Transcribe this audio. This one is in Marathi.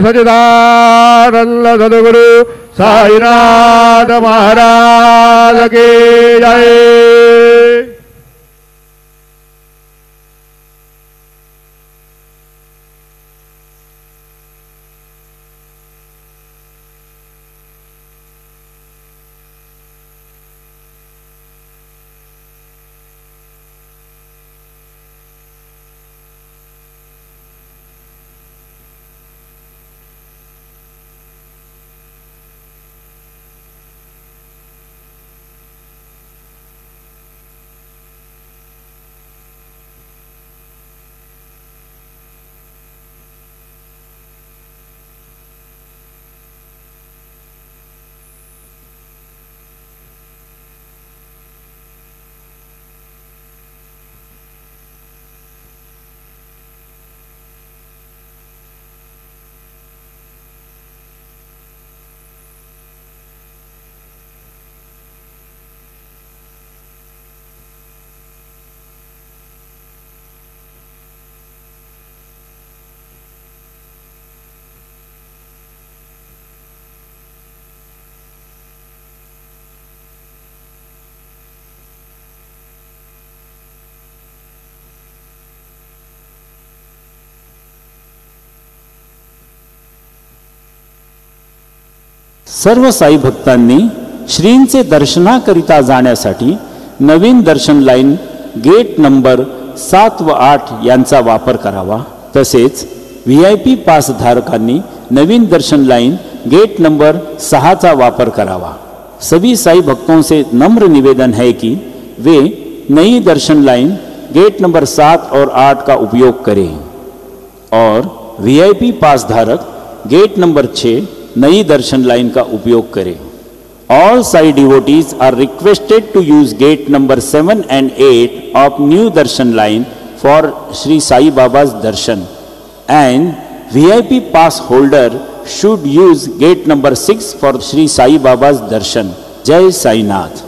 सच्चिदानंद सद्गुरु साईनाथ महाराज की जय। सर्व साई भक्तांनी श्रींचे दर्शनाकरिता जाण्यासाठी नवीन दर्शन लाईन गेट नंबर 7 व 8 यांचा वापर करावा। तसेच VIP पास धारकांनी नवीन दर्शन लाइन गेट नंबर 6 का वापर करावा। सभी साई भक्तों से नम्र निवेदन है कि वे नई दर्शन लाइन गेट नंबर 7 और 8 का उपयोग करें और VIP पास धारक गेट नंबर 6 नई दर्शन लाइन का उपयोग करें। All Sai devotees are requested to use gate number 7 and 8 of new darshan line for Sri Sai Baba's darshan, and VIP pass holder should use gate number 6 for Sri Sai Baba's darshan. Jai Sai Nath.